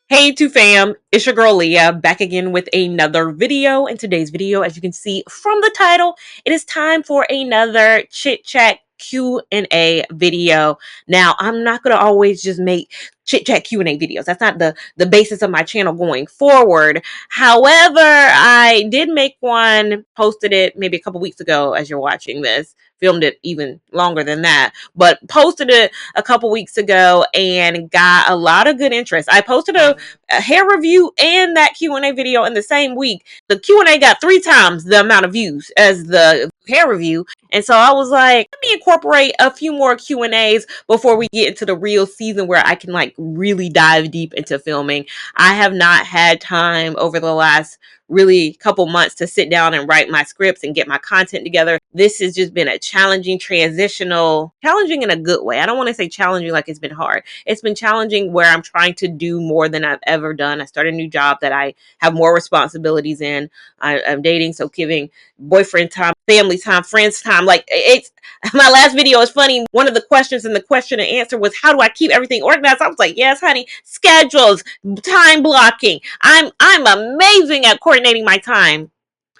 Hey, 2 fam, it's your girl Leah back again with another video. In today's video, as you can see from the title, it is time for another chit chat Q&A video. Now, I'm not going to always just make chit chat Q&A videos. That's not the basis of my channel going forward. However, I did make one, posted it maybe a couple weeks ago as you're watching this. Filmed it even longer than that, but posted it a couple weeks ago and got a lot of good interest. I posted a hair review and that Q&A video in the same week. The Q&A got 3 times the amount of views as the hair review. And so I was like, let me incorporate a few more Q&As before we get into the real season where I can like really dive deep into filming. I have not had time over the last really couple months to sit down and write my scripts and get my content together. This has just been a challenging challenging in a good way. I don't want to say challenging like it's been hard. It's been challenging where I'm trying to do more than I've ever done. I started a new job that I have more responsibilities in. I'm dating, so giving boyfriend time, family time, friends time. Like it's my last video is funny. One of the questions in the question and answer was, how do I keep everything organized? I was like, yes, honey, schedules, time blocking. I'm amazing at coordinating my time.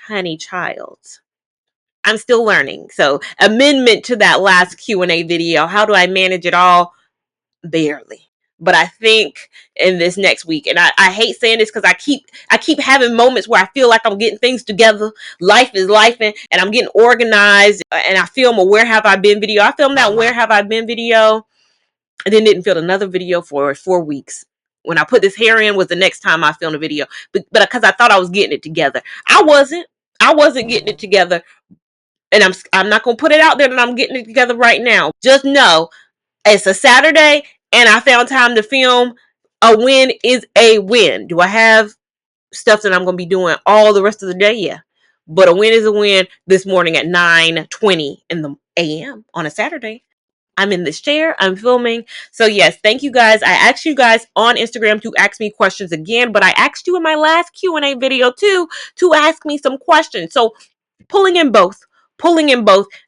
Honey child, I'm still learning. So amendment to that last Q&A video, how do I manage it all? Barely. But I think in this next week, and I hate saying this because I keep having moments where I feel like I'm getting things together. Life is life, and I'm getting organized, and I film a Where Have I Been video. I filmed that Where Have I Been video and then didn't film another video for 4 weeks. When I put this hair in was the next time I filmed a video. But because I thought I was getting it together. I wasn't getting it together. And I'm not gonna put it out there that I'm getting it together right now. Just know it's a Saturday and I found time to film. A win is a win. Do I have stuff that I'm gonna be doing all the rest of the day? Yeah. But a win is a win. This morning at 9:20 in the AM on a Saturday, I'm in this chair, I'm filming. So yes, thank you guys. I asked you guys on Instagram to ask me questions again, but I asked you in my last Q&A video too to ask me some questions. So pulling in both.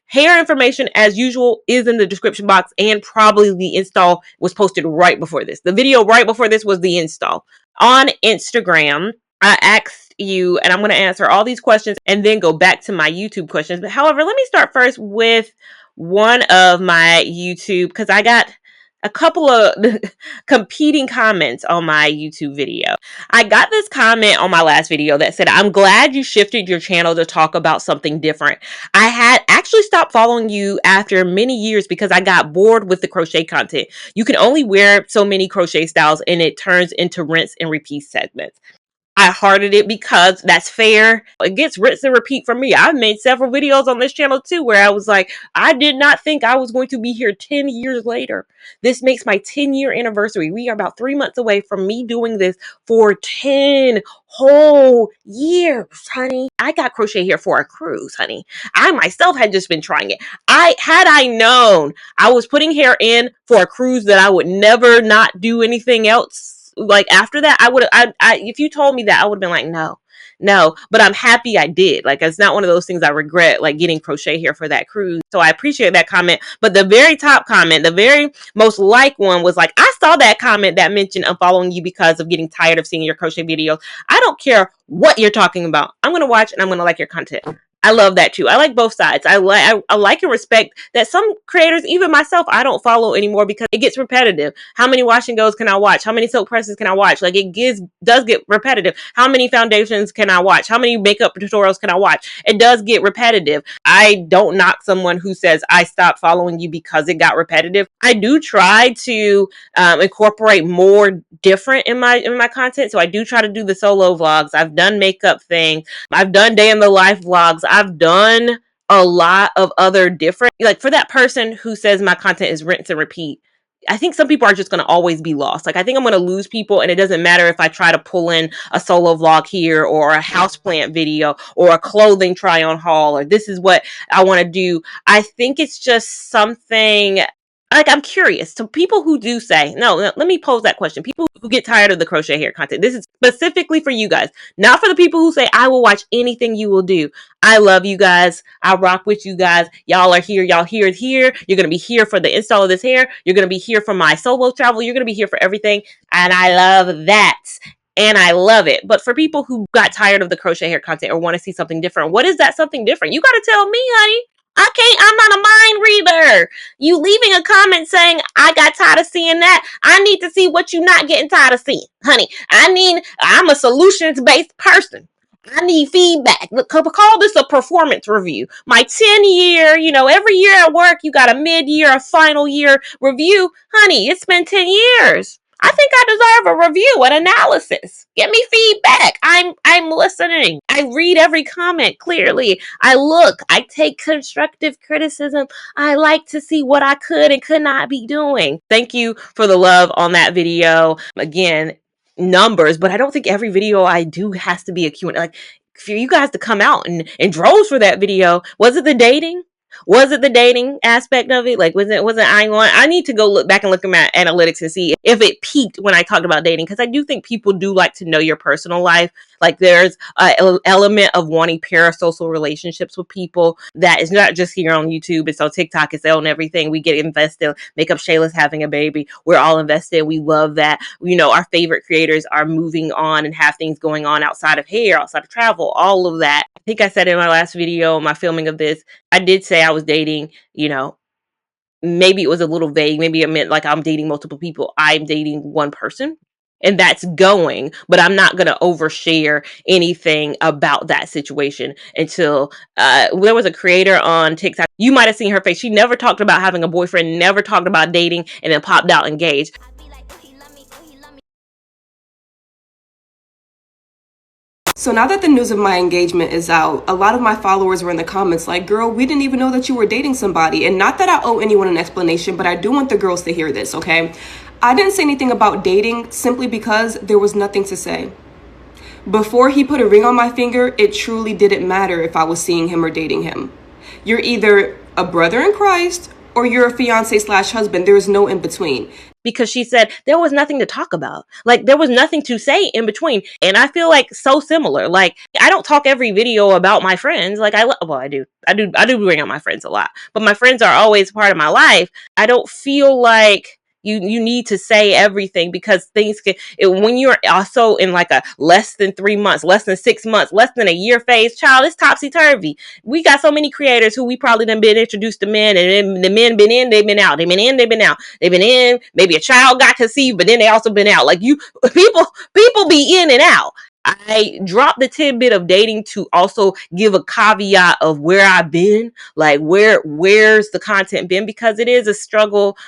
Hair information, as usual, is in the description box, and probably the install was posted right before this. The video right before this was the install. On Instagram, I asked you, and I'm going to answer all these questions and then go back to my YouTube questions. But however, let me start first with one of my YouTube, because I got a couple of competing comments on my YouTube video. I got this comment on my last video that said, I'm glad you shifted your channel to talk about something different. I had actually stopped following you after many years because I got bored with the crochet content. You can only wear so many crochet styles and it turns into rinse and repeat segments. I hearted it because that's fair. It gets rinse and repeat for me. I've made several videos on this channel too where I was like, I did not think I was going to be here 10 years later. This makes my 10-year anniversary. We are about 3 months away from me doing this for 10 whole years, honey. I got crochet here for a cruise, honey. I myself had just been trying it. Had I known I was putting hair in for a cruise that I would never not do anything else like after that, if you told me that, I would have been like, no, but I'm happy I did. Like, it's not one of those things I regret, like getting crochet here for that cruise. So I appreciate that comment. But the very top comment, the very most like one was like, I saw that comment that mentioned I'm following you because of getting tired of seeing your crochet videos. I don't care what you're talking about. I'm going to watch and I'm going to like your content. I love that too. I like both sides. I like and respect that some creators, even myself, I don't follow anymore because it gets repetitive. How many wash and goes can I watch? How many silk presses can I watch? Like does get repetitive. How many foundations can I watch? How many makeup tutorials can I watch? It does get repetitive. I don't knock someone who says I stopped following you because it got repetitive. I do try to incorporate more different in my content. So I do try to do the solo vlogs. I've done makeup things. I've done day in the life vlogs. I've done a lot of other different, like for that person who says my content is rinse and repeat, I think some people are just going to always be lost. Like, I think I'm going to lose people, and it doesn't matter if I try to pull in a solo vlog here or a houseplant video or a clothing try on haul or this is what I want to do. I think it's just something Like, I'm curious. So people who do say, no, let me pose that question. People who get tired of the crochet hair content. This is specifically for you guys, not for the people who say, I will watch anything you will do. I love you guys. I rock with you guys. Y'all are here. Y'all here. You're going to be here for the install of this hair. You're going to be here for my solo travel. You're going to be here for everything. And I love that. And I love it. But for people who got tired of the crochet hair content or want to see something different, what is that something different? You got to tell me, honey. I'm not a mind reader. You leaving a comment saying, I got tired of seeing that. I need to see what you're not getting tired of seeing, honey. I'm a solutions based person. I need feedback. Call this a performance review. My 10-year, every year at work, you got a mid-year, a final year review. Honey, it's been 10 years. I think I deserve a review, an analysis. Give me feedback. I'm listening. I read every comment clearly. I look. I take constructive criticism. I like to see what I could and could not be doing. Thank you for the love on that video. Again, numbers, but I don't think every video I do has to be a Q&A. Like, for you guys to come out and droves for that video. Was it the dating? Was it the dating aspect of it? Like, I need to go look back and look at my analytics and see if it peaked when I talked about dating, because I do think people do like to know your personal life. Like, there's an element of wanting parasocial relationships with people that is not just here on YouTube. It's on TikTok. It's on everything. We get invested. Makeup Shayla's having a baby. We're all invested. We love that. Our favorite creators are moving on and have things going on outside of hair, outside of travel, all of that. I think I said in my last video, my filming of this, I did say I was dating, maybe it was a little vague. Maybe it meant like I'm dating multiple people. I'm dating one person. And that's going, but I'm not going to overshare anything about that situation until there was a creator on TikTok. You might have seen her face. She never talked about having a boyfriend, never talked about dating, and then popped out engaged. So now that the news of my engagement is out, a lot of my followers were in the comments like, girl, we didn't even know that you were dating somebody. And not that I owe anyone an explanation, but I do want the girls to hear this, okay? I didn't say anything about dating simply because there was nothing to say. Before he put a ring on my finger, it truly didn't matter if I was seeing him or dating him. You're either a brother in Christ or you're a fiance/husband. There is no in between. Because she said there was nothing to talk about. Like, there was nothing to say in between. And I feel like so similar. Like, I don't talk every video about my friends. Like, I do. I do bring up my friends a lot. But my friends are always part of my life. I don't feel like you need to say everything, because things can, when you're also in like a less than 3 months, less than 6 months, less than a year phase, child, it's topsy-turvy. We got so many creators who we probably done been introduced to men, and then the men been in, they've been out, they've been in, they've been out, they've been in, maybe a child got conceived, but then they also been out. Like, people be in and out. I dropped the tidbit of dating to also give a caveat of where I've been, like where's the content been, because it is a struggle.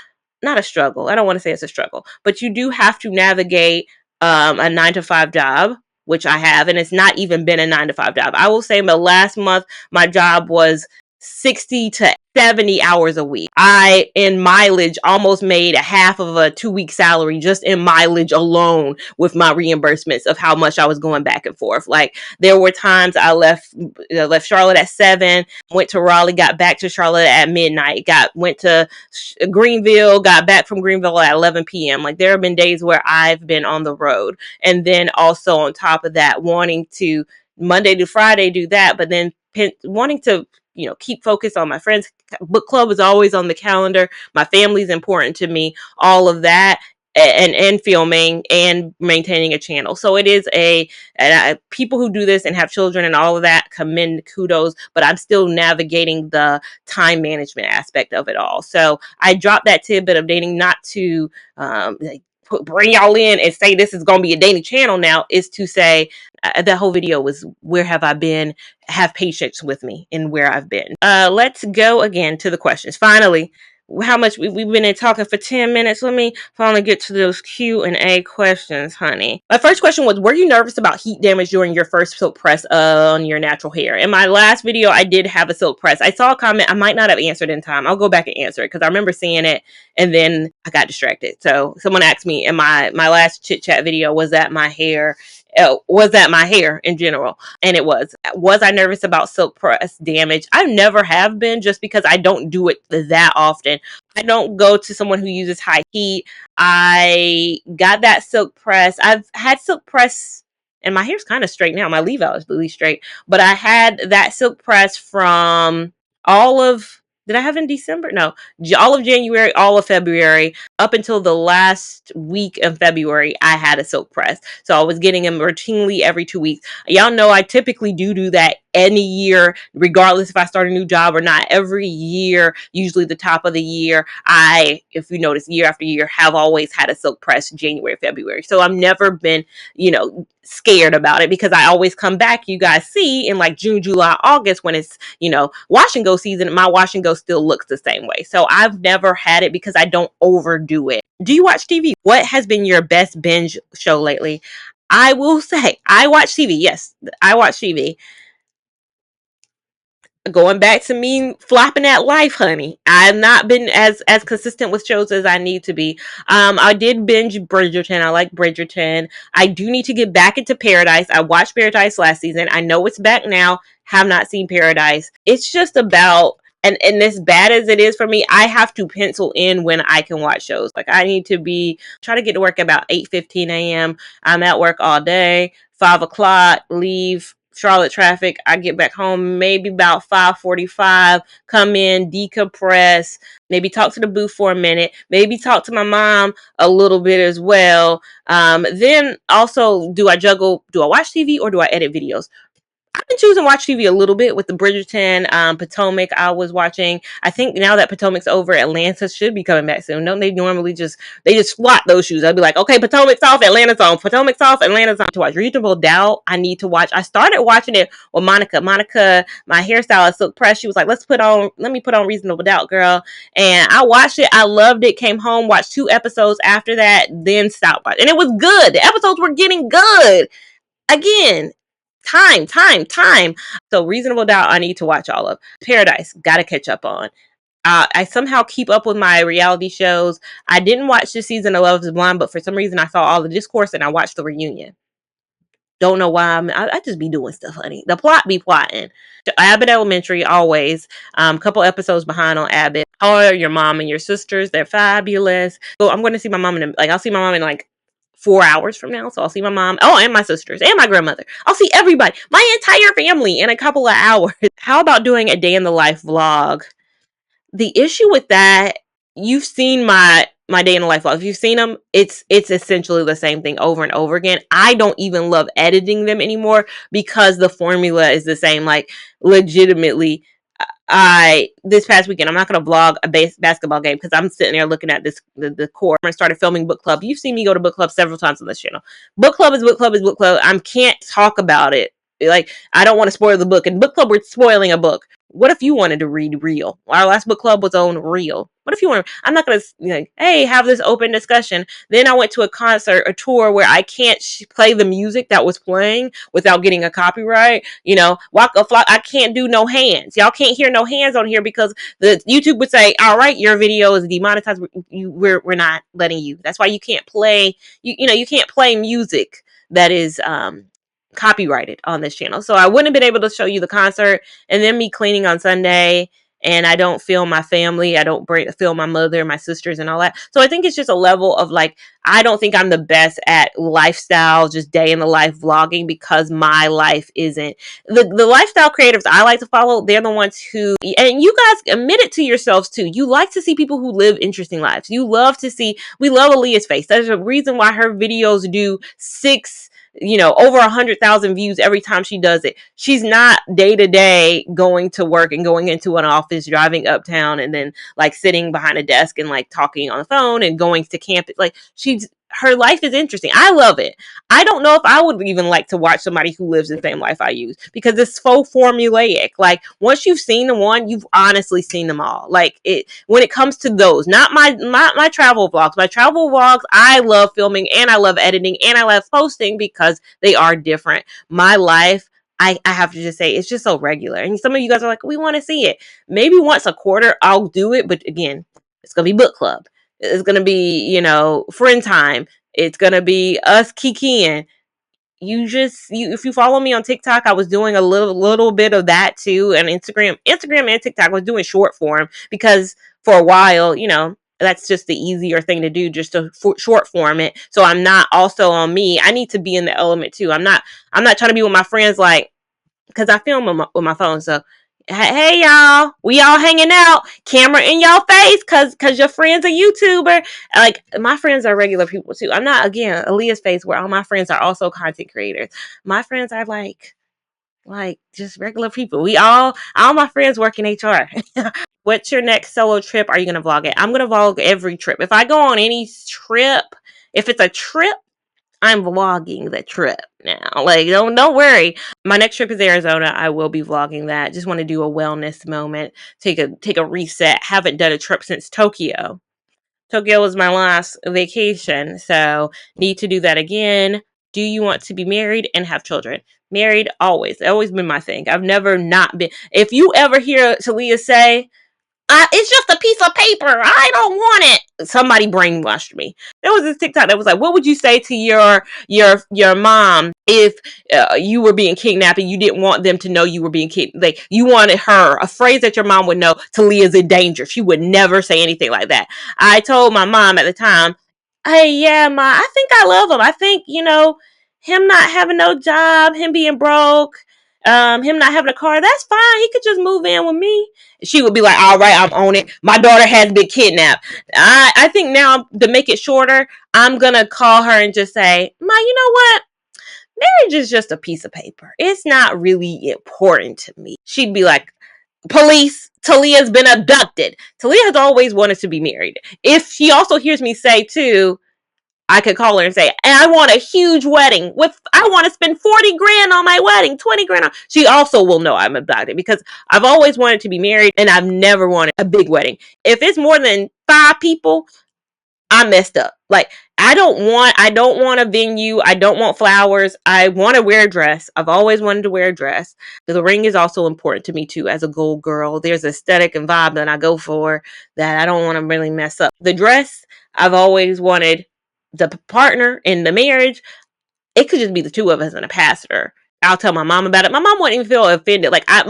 Not a struggle. I don't want to say it's a struggle, but you do have to navigate a 9-to-5 job, which I have, and it's not even been a 9-to-5 job. I will say the last month, my job was 60 to 70 hours a week. I, in mileage, almost made a half of a 2-week salary just in mileage alone with my reimbursements of how much I was going back and forth. Like, there were times I left Charlotte at 7, went to Raleigh, got back to Charlotte at midnight, went to Greenville, got back from Greenville at 11 p.m. Like, there have been days where I've been on the road. And then also on top of that, wanting to Monday to Friday do that, but then wanting to keep focused on my friends. Book club is always on the calendar. My family's important to me. All of that, and filming and maintaining a channel. So it is people who do this and have children and all of that, commend, kudos, but I'm still navigating the time management aspect of it all. So I dropped that tidbit of dating, not to bring y'all in and say this is going to be a dating channel now, is to say the whole video was, where have I been? Have patience with me in where I've been. Let's go again to the questions. Finally, how much we've been in talking for 10 minutes. Let me finally get to those Q&A questions, honey. My first question was, were you nervous about heat damage during your first silk press on your natural hair? In my last video, I did have a silk press. I saw a comment I might not have answered in time. I'll go back and answer it because I remember seeing it and then I got distracted. So someone asked me in my last chit chat video, was that my hair? Was that my hair in general? And it was. Was I nervous about silk press damage? I never have been, just because I don't do it that often. I don't go to someone who uses high heat. I got that silk press. I've had silk press, and my hair's kind of straight now. My leave out is really straight, but I had that silk press from all of. Did I have in December? No, all of January, all of February, up until the last week of February. I had a silk press, so I was getting them routinely every 2 weeks. Y'all know I typically do that any year, regardless if I start a new job or not. Every year, usually the top of the year, if you notice, year after year, have always had a silk press January, February. So I've never been, scared about it, because I always come back. You guys see in like June, July, August, when it's, wash and go season, my wash and go still looks the same way. So I've never had it because I don't overdo it. Do you watch TV? What has been your best binge show lately? I will say I watch TV. Yes, I watch TV. Going back to me flopping at life, honey. I've not been as consistent with shows as I need to be. I did binge Bridgerton. I like Bridgerton. I do need to get back into Paradise. I watched Paradise last season. I know it's back now. Have not seen Paradise. It's just about, and as bad as it is for me, I have to pencil in when I can watch shows. Like, I need to try to get to work about 8:15 a.m. I'm at work all day. 5 o'clock, leave Charlotte traffic. I get back home maybe about 5:45, come in, decompress, maybe talk to the booth for a minute, maybe talk to my mom a little bit as well. Then also, do I watch TV or do I edit videos? I've been choosing to watch TV a little bit with the Bridgerton, Potomac I was watching. I think now that Potomac's over, Atlanta should be coming back soon. Don't they normally they just swap those shoes? I'd be like, okay, Potomac's off, Atlanta's on. Potomac's off, Atlanta's on. To watch Reasonable Doubt, I need to watch. I started watching it with Monica. Monica, my hairstylist, Silk Press, she was like, let me put on Reasonable Doubt, girl. And I watched it. I loved it. Came home, watched 2 episodes after that, then stopped watching. And it was good. The episodes were getting good. Again, time. So Reasonable Doubt, I need to watch all of. Paradise, gotta catch up on. I somehow keep up with my reality shows. I didn't watch this season of Love is Blind, but for some reason I saw all the discourse and I watched the reunion. Don't know why. I just be doing stuff, honey. The plot be plotting. Abbott Elementary, always. Couple episodes behind on Abbott. Oh, your mom and your sisters, they're fabulous. So I'm going to see my mom I'll see my mom in like 4 hours from now. So I'll see my mom. Oh, and my sisters and my grandmother. I'll see everybody, my entire family, in a couple of hours. How about doing a day in the life vlog? The issue with that, you've seen my day in the life vlog. If you've seen them, it's essentially the same thing over and over again. I don't even love editing them anymore because the formula is the same. Like, legitimately, this past weekend, I'm not going to vlog a basketball game because I'm sitting there looking at the court. I started filming book club. You've seen me go to book club several times on this channel. Book club is book club is book club. I can't talk about it. Like, I don't want to spoil the book. And book club, we're spoiling a book. What if you wanted to read Real? Our last book club was on Real. What if you want to? I'm not going to hey, have this open discussion. Then I went to a concert, a tour where I can't play the music that was playing without getting a copyright. Walk a flock. I can't do no hands. Y'all can't hear no hands on here because the YouTube would say, all right, your video is demonetized. We're not letting you. That's why you can't play. You can't play music that is copyrighted on this channel. So I wouldn't have been able to show you the concert, and then me cleaning on Sunday, and I don't film my family. I don't film my mother, my sisters, and all that. So I think it's just a level of like, I don't think I'm the best at lifestyle, just day in the life vlogging, because my life isn't. The lifestyle creators I like to follow, they're the ones who, and you guys admit it to yourselves too, you like to see people who live interesting lives. We love Aaliyah's face. There's a reason why her videos do over 100,000 views every time she does it. She's not day to day going to work and going into an office, driving uptown, and then like sitting behind a desk and like talking on the phone and going to campus. Like, her life is interesting. I love it. I don't know if I would even like to watch somebody who lives the same life I use, because it's so formulaic. Like, once you've seen the one, you've honestly seen them all. Like, when it comes to those, not my travel vlogs. My travel vlogs, I love filming and I love editing and I love posting because they are different. My life, I have to just say, it's just so regular. And some of you guys are like, we want to see it. Maybe once a quarter I'll do it, but again, it's gonna be book club. It's going to be, friend time. It's going to be us kikiing. if you follow me on TikTok, I was doing a little bit of that too, and Instagram and TikTok was doing short form because for a while, that's just the easier thing to do, just to short form it. So I'm not also on me. I need to be in the element too. I'm not trying to be with my friends like because I film with my phone. So hey y'all, we all hanging out, camera in y'all face, cause your friend's a YouTuber. Like my friends are regular people too. I'm not again Aaliyah's face where all my friends are also content creators. My friends are like just regular people. All my friends work in HR. What's your next solo trip? Are you gonna vlog it? I'm gonna vlog every trip. If I go on any trip, if it's a trip, I'm vlogging the trip now. Like, don't worry. My next trip is Arizona. I will be vlogging that. Just want to do a wellness moment, take a reset. Haven't done a trip since Tokyo. Tokyo was my last vacation, so need to do that again. Do you want to be married and have children? Married always. It's always been my thing. I've never not been. If you ever hear Talia say, it's just a piece of paper. I don't want it. Somebody brainwashed me. There was this TikTok that was like, "What would you say to your mom if you were being kidnapped and you didn't want them to know you were being kidnapped? Like you wanted her a phrase that your mom would know. Talia's in danger. She would never say anything like that." I told my mom at the time, "Hey, yeah, ma, I think I love him. I think him not having no job, him being broke." Him not having a car, that's fine. He could just move in with me. She would be like, all right, I'm on it. My daughter has been kidnapped. I think now to make it shorter, I'm going to call her and just say, Ma, you know what? Marriage is just a piece of paper. It's not really important to me. She'd be like, police, Talia's been abducted. Talia has always wanted to be married. If she also hears me say too, I could call her and say, I want a huge wedding I want to spend 40 grand on my wedding, 20 grand on. She also will know I'm about it because I've always wanted to be married and I've never wanted a big wedding. If it's more than 5 people, I messed up. Like I don't want a venue. I don't want flowers. I want to wear a dress. I've always wanted to wear a dress. The ring is also important to me too as a gold girl. There's aesthetic and vibe that I go for that I don't want to really mess up. The dress, I've always wanted the partner in the marriage. It could just be the two of us and a pastor. I'll tell my mom about it. My mom wouldn't even feel offended. Like I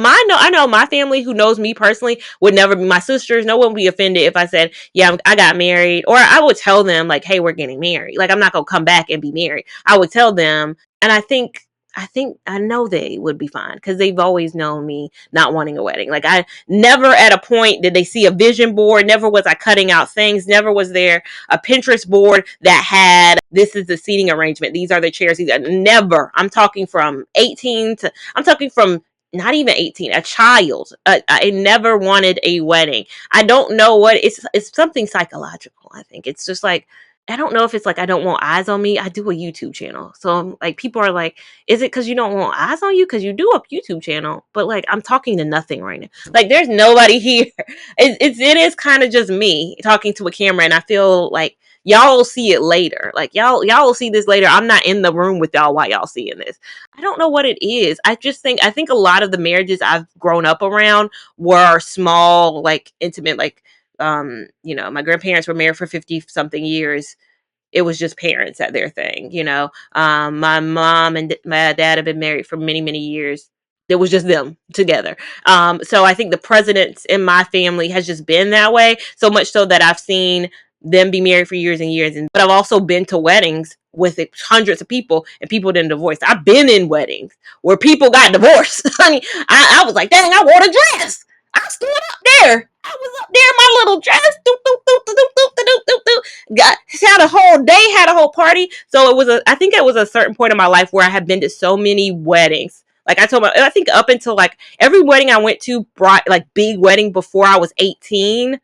know my family who knows me personally would never be my sisters. No one would be offended if I said, "Yeah, I got married," or I would tell them like, "Hey, we're getting married." Like I'm not gonna come back and be married. I would tell them, and I know they would be fine because they've always known me not wanting a wedding. Like I never at a point did they see a vision board. Never was I cutting out things. Never was there a Pinterest board that had this is the seating arrangement. These are the chairs. Never. I'm talking from not even 18, a child. I never wanted a wedding. I don't know what it's something psychological. I think it's just like I don't know if it's like I don't want eyes on me. I do a YouTube channel. So I'm like people are like, is it because you don't want eyes on you? Because you do a YouTube channel. But like I'm talking to nothing right now. Like there's nobody here. It is kind of just me talking to a camera and I feel like y'all will see it later. Like y'all will see this later. I'm not in the room with y'all while y'all seeing this. I don't know what it is. I think a lot of the marriages I've grown up around were small, like intimate, like my grandparents were married for 50 something years. It was just parents at their thing. My mom and my dad have been married for many, many years. It was just them together. So I think the presidents in my family has just been that way, so much so that I've seen them be married for years and years. But I've also been to weddings with hundreds of people and people didn't divorce. I've been in weddings where people got divorced. Honey, I was like, dang, I wore a dress. I stood up there. I was up there in my little dress. Doop, doop, doop, doop, doop, doop, doop, doop. Had a whole day, had a whole party. So I think it was a certain point in my life where I had been to so many weddings. Like I think up until like every wedding I went to brought like big wedding before I was 18,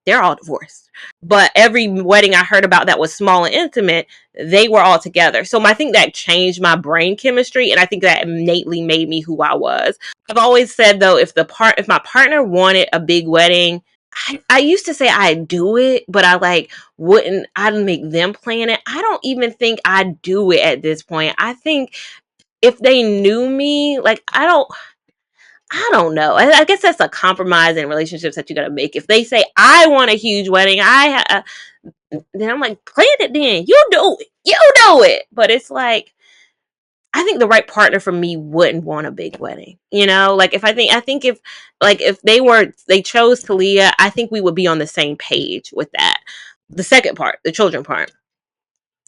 they're all divorced. But every wedding I heard about that was small and intimate, they were all together. So I think that changed my brain chemistry and I think that innately made me who I was. I've always said though, if my partner wanted a big wedding, I used to say I'd do it, but I'd make them plan it. I don't even think I'd do it at this point. I think if they knew me, like I don't know. I guess that's a compromise in relationships that you got to make. If they say I want a huge wedding, then I'm like, plan it. Then you do it. You do it. But it's like I think the right partner for me wouldn't want a big wedding. You know, like if I think if like if they chose Talia, I think we would be on the same page with that. The second part, the children part.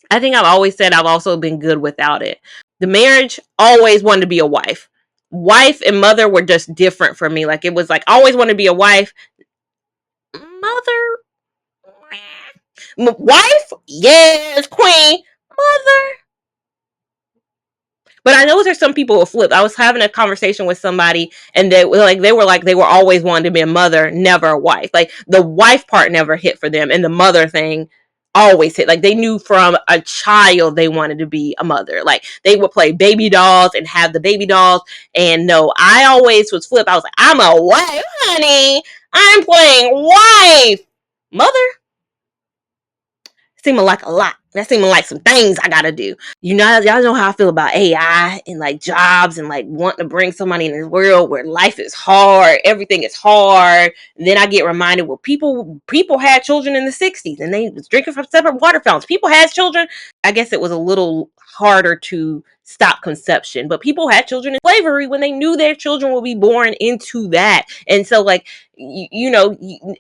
I think I've always said I've also been good without it. The marriage, always wanted to be a wife. Wife and mother were just different for me. Like it was like I always wanted to be a wife. Mother, wife, yes, queen. Mother, but I know there's some people who flip. I was having a conversation with somebody, and they were always wanting to be a mother, never a wife. Like the wife part never hit for them, and the mother thing always hit. Like they knew from a child they wanted to be a mother. Like they would play baby dolls and have the baby dolls. And no, I always was flip. I was like, I'm a wife, honey. I'm playing wife, mother. Seeming like a lot. That seeming like some things I gotta do. You know, y'all know how I feel about AI and like jobs and like wanting to bring somebody in this world where life is hard, everything is hard. And then I get reminded, well, people had children in the '60s and they was drinking from separate water fountains. People had children. I guess it was a little harder to stop conception, but people had children in slavery when they knew their children would be born into that. And so, like,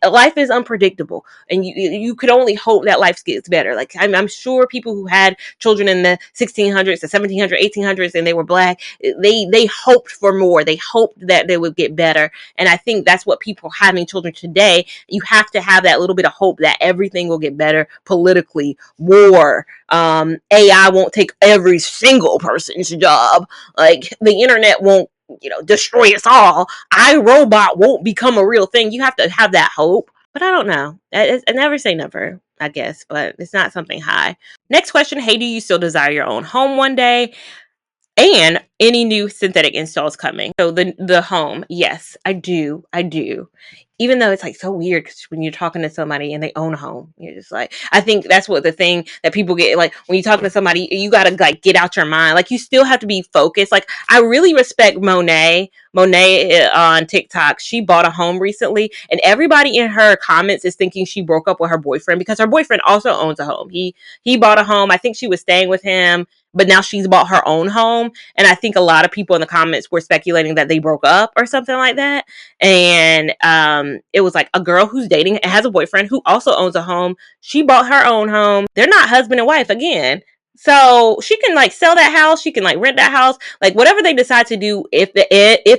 life is unpredictable, and you could only hope that life gets better. Like I'm sure people who had children in the 1600s, the 1700s, 1800s, and they were black, they hoped for more. They hoped that they would get better, and I think that's what people having children today. You have to have that little bit of hope that everything will get better politically. War, AI won't take every single person's job. Like the internet won't destroy us all. iRobot won't become a real thing. You have to have that hope. But I don't know. I never say never, I guess, but it's not something high. Next question. Hey, do you still desire your own home one day? And any new synthetic installs coming? So the home, yes, I do. I do. Even though it's like so weird because when you're talking to somebody and they own a home, you're just like, I think that's what the thing that people get, like when you talk to somebody, you gotta like get out your mind. Like you still have to be focused. Like I really respect Monet. Monet on TikTok, she bought a home recently, and everybody in her comments is thinking she broke up with her boyfriend because her boyfriend also owns a home. He bought a home. I think she was staying with him, but now she's bought her own home. And I think a lot of people in the comments were speculating that they broke up or something like that. And it was like a girl who's dating and has a boyfriend who also owns a home. She bought her own home. They're not husband and wife again. So she can like sell that house. She can like rent that house. Like whatever they decide to do, if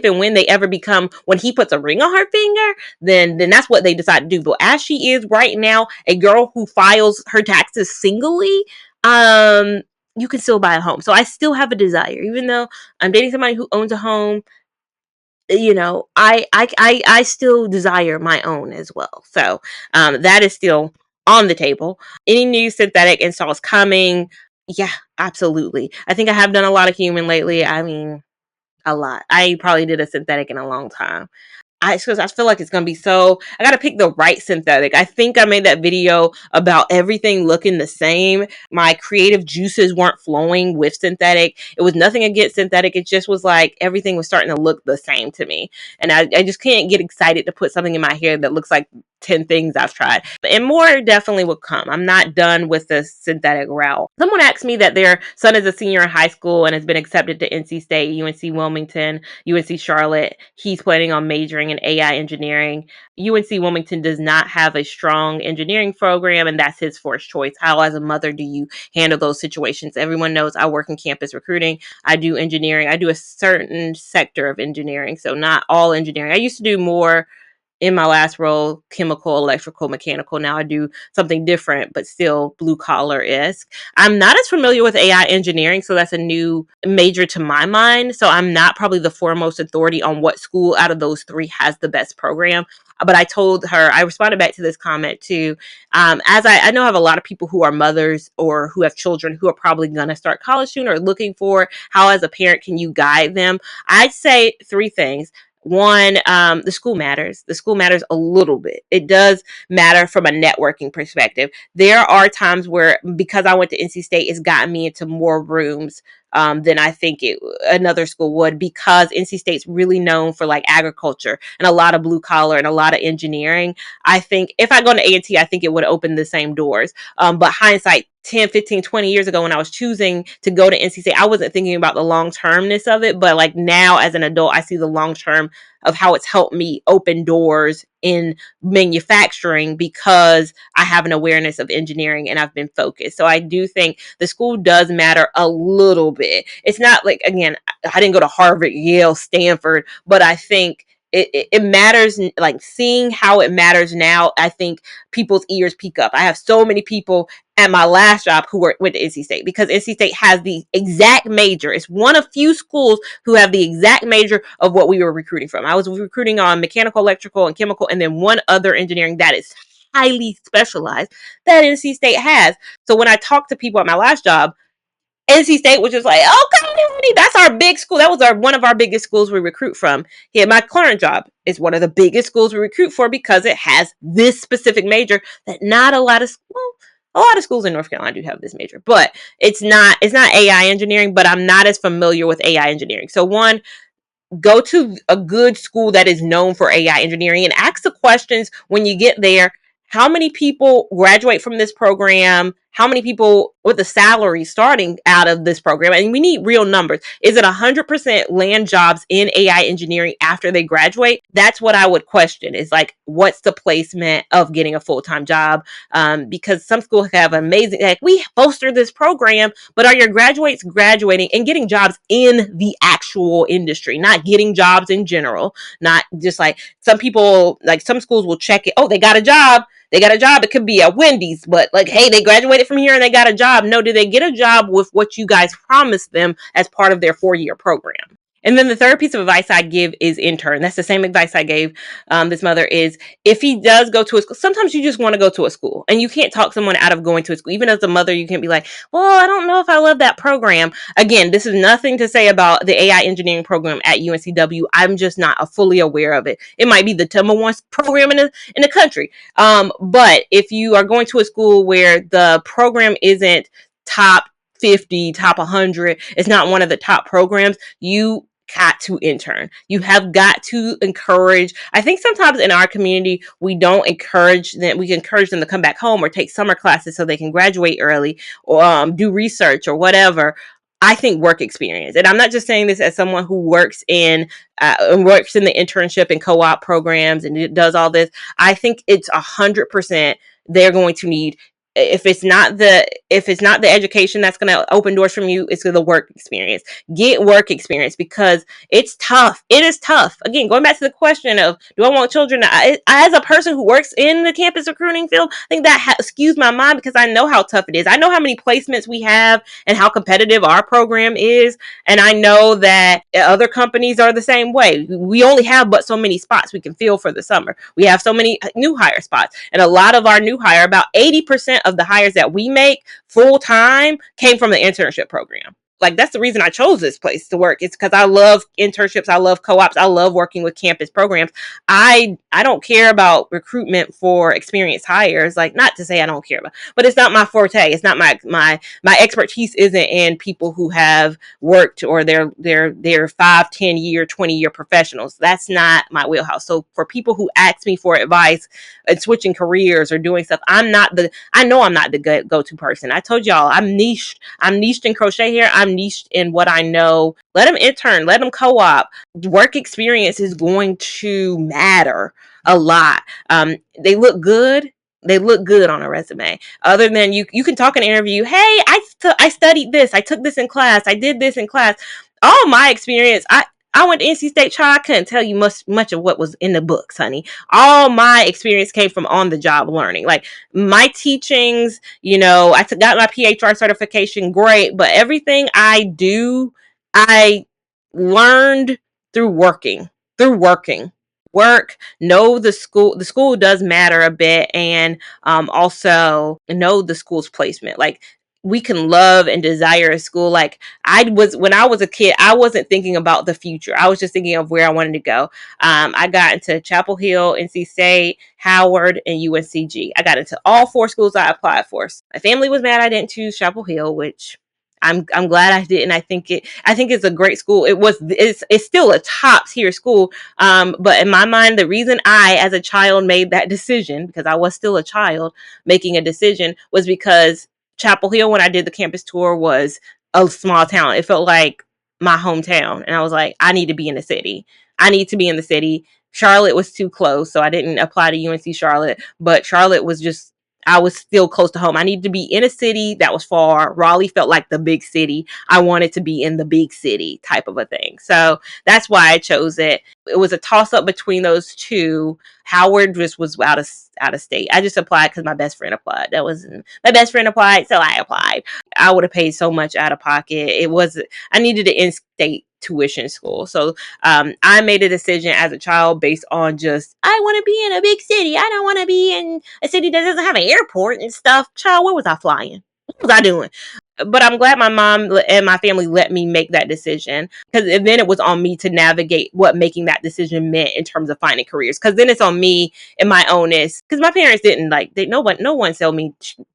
and when they ever become, when he puts a ring on her finger, then that's what they decide to do. But as she is right now, a girl who files her taxes singly, you can still buy a home. So I still have a desire, even though I'm dating somebody who owns a home. I still desire my own as well. So that is still on the table. Any new synthetic installs coming? Yeah, absolutely. I think I have done a lot of human lately. I mean, a lot. I probably did a synthetic in a long time. Because I feel like it's gonna be so. I gotta pick the right synthetic. I think I made that video about everything looking the same. My creative juices weren't flowing with synthetic. It was nothing against synthetic. It just was like everything was starting to look the same to me, and I just can't get excited to put something in my hair that looks like 10 things I've tried. And more definitely will come. I'm not done with the synthetic route. Someone asked me that their son is a senior in high school and has been accepted to NC State, UNC Wilmington, UNC Charlotte. He's planning on majoring in AI engineering. UNC Wilmington does not have a strong engineering program, and that's his first choice. How, as a mother, do you handle those situations? Everyone knows I work in campus recruiting. I do engineering. I do a certain sector of engineering, so not all engineering. I used to do more in my last role, chemical, electrical, mechanical. Now I do something different, but still blue collar-esque. I'm not as familiar with AI engineering, so that's a new major to my mind. So I'm not probably the foremost authority on what school out of those three has the best program. But I told her, I responded back to this comment too. As I know I have a lot of people who are mothers or who have children who are probably going to start college soon or looking for how, as a parent, can you guide them? I'd say three things. One, the school matters. The school matters a little bit. It does matter from a networking perspective. There are times where, because I went to NC State, it's gotten me into more rooms than I think another school would, because NC State's really known for like agriculture and a lot of blue collar and a lot of engineering. I think if I go to A&T, I think it would open the same doors. But hindsight, 10, 15, 20 years ago, when I was choosing to go to NC State, I wasn't thinking about the long termness of it. But like now as an adult, I see the long term of how it's helped me open doors in manufacturing because I have an awareness of engineering and I've been focused. So I do think the school does matter a little bit. It's not like, again, I didn't go to Harvard, Yale, Stanford, but I think it matters. Like seeing how it matters now, I think people's ears peak up. I have so many people at my last job who went to NC State, because NC State has the exact major. It's one of few schools who have the exact major of what we were recruiting from. I was recruiting on mechanical, electrical, and chemical, and then one other engineering that is highly specialized that NC State has. So when I talked to people at my last job, NC State was just like, okay, honey, that's our big school. That was one of our biggest schools we recruit from. Here, my current job is one of the biggest schools we recruit for because it has this specific major that not a lot of, well, a lot of schools in North Carolina do have this major, but it's not AI engineering. But I'm not as familiar with AI engineering. So one, go to a good school that is known for AI engineering and ask the questions when you get there. How many people graduate from this program? How many people with the salary starting out of this program? And we need real numbers. Is it 100% land jobs in AI engineering after they graduate? That's what I would question, is like, what's the placement of getting a full-time job? Because some schools have amazing, like, we bolster this program, but are your graduates graduating and getting jobs in the actual industry, not getting jobs in general? Not just like some people, like some schools will check it. Oh, they got a job. They got a job. It could be at Wendy's, but like, hey, they graduated from here and they got a job. No, did they get a job with what you guys promised them as part of their 4-year program? And then the third piece of advice I give is intern. That's the same advice I gave this mother, is if he does go to a school, sometimes you just want to go to a school and you can't talk someone out of going to a school. Even as a mother, you can't be like, well, I don't know if I love that program. Again, this is nothing to say about the AI engineering program at UNCW. I'm just not fully aware of it. It might be the number one program in the country. But if you are going to a school where the program isn't top 50, top 100, it's not one of the top programs, you got to intern. You have got to encourage. I think sometimes in our community, we don't encourage them. We encourage them to come back home or take summer classes so they can graduate early, or do research or whatever. I think work experience, and I'm not just saying this as someone who works in the internship and co-op programs and does all this. I think it's 100% they're going to need, if it's not the education that's going to open doors from you, it's the work experience. Get work experience, because it's tough. It is tough. Again, going back to the question of, do I want children? As a person who works in the campus recruiting field, I think that skews my mind, because I know how tough it is. I know how many placements we have and how competitive our program is, and I know that other companies are the same way. We only have but so many spots we can fill for the summer. We have so many new hire spots, and a lot of our new hire, about 80% of the hires that we make full time, came from the internship program. Like, that's the reason I chose this place to work. It's because I love internships, I love co-ops, I love working with campus programs. I don't care about recruitment for experienced hires. Like, not to say I don't care about, but it's not my forte. It's not my expertise isn't in people who have worked, or they're 5, 10-year, 20-year professionals. That's not my wheelhouse. So for people who ask me for advice and switching careers or doing stuff, I know I'm not the go-to person. I told y'all I'm niched. I'm niched in crochet hair. I'm niched in what I know. Let them intern. Let them co-op. Work experience is going to matter a lot. They look good. They look good on a resume. Other than you can talk in an interview. Hey, I studied this. I took this in class. I did this in class. All my experience, I went to NC State, child. I couldn't tell you much of what was in the books, honey. All my experience came from on the job learning. Like, my teachings, I got my PHR certification, great, but everything I do, I learned through working. Through working. Work, know the school. The school does matter a bit, and also know the school's placement. Like, we can love and desire a school. Like, when I was a kid, I wasn't thinking about the future. I was just thinking of where I wanted to go. I got into Chapel Hill, NC State, Howard, and UNCG. I got into all 4 schools I applied for. My family was mad I didn't choose Chapel Hill, which I'm glad I didn't. I think it's a great school. It's still a top tier school. But in my mind, the reason I, as a child, made that decision, because I was still a child making a decision, was because Chapel Hill, when I did the campus tour, was a small town. It felt like my hometown, and I was like, I need to be in the city. I need to be in the city. Charlotte was too close, so I didn't apply to UNC Charlotte. But Charlotte was just, I was still close to home. I needed to be in a city that was far. Raleigh felt like the big city. I wanted to be in the big city type of a thing. So that's why I chose it. It was a toss up between those two. Howard just was out of state. I just applied because my best friend applied. That was my best friend applied, so I applied. I would have paid so much out of pocket. It was, I needed an in-state tuition school. So I made a decision as a child based on just, I want to be in a big city. I don't want to be in a city that doesn't have an airport and stuff. Child, where was I flying? What was I doing? But I'm glad my mom and my family let me make that decision, because then it was on me to navigate what making that decision meant in terms of finding careers. Because then it's on me and my onus. Because my parents didn't like, no one tell me,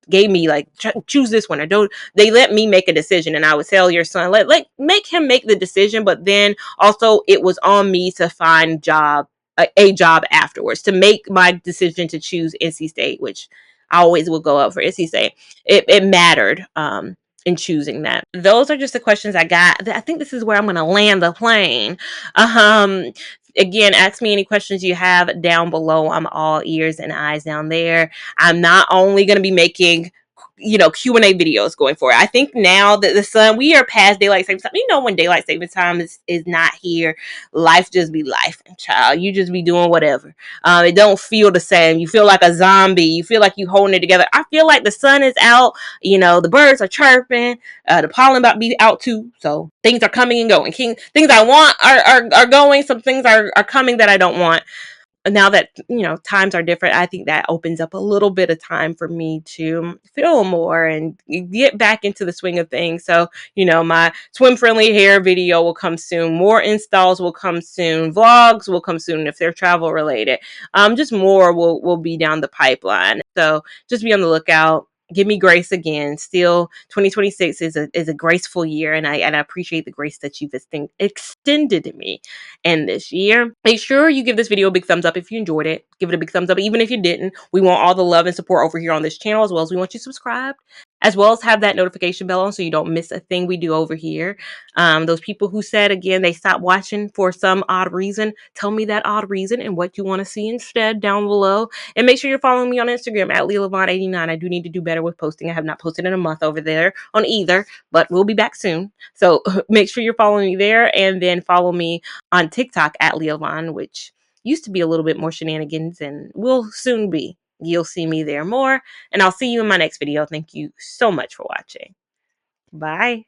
gave me like, choose this one or don't. They let me make a decision, and I would tell your son, let make him make the decision. But then also it was on me to find a job afterwards, to make my decision to choose NC State, which I always will go up for NC State. It mattered. In choosing that. Those are just the questions I got. I think this is where I'm going to land the plane. Um, Again, ask me any questions you have down below. I'm all ears and eyes down there. I'm not only going to be making Q&A videos going forward. I think now that the sun, we are past daylight savings time. When daylight savings time is not here, life just be life, child. You just be doing whatever. It don't feel the same. You feel like a zombie. You feel like you holding it together. I feel like the sun is out. The birds are chirping. The pollen about to be out too. So things are coming and going. Things I want are going. Some things are coming that I don't want. Now that times are different, I think that opens up a little bit of time for me to feel more and get back into the swing of things. So my swim friendly hair video will come soon, more installs will come soon, vlogs will come soon if they're travel related. Just more will be down the pipeline, so just be on the lookout. Give me grace again. Still, 2026 is a graceful year, and I appreciate the grace that you've extended me in this year. Make sure you give this video a big thumbs up if you enjoyed it. Give it a big thumbs up even if you didn't. We want all the love and support over here on this channel, as well as we want you subscribed, as well as have that notification bell on so you don't miss a thing we do over here. Those people who said, again, they stopped watching for some odd reason, tell me that odd reason and what you want to see instead down below. And make sure you're following me on Instagram at Lia Lavon 89. I do need to do better with posting. I have not posted in a month over there on either, but we'll be back soon. So make sure you're following me there, and then follow me on TikTok at Lia Lavon, which used to be a little bit more shenanigans and will soon be. You'll see me there more, and I'll see you in my next video. Thank you so much for watching. Bye.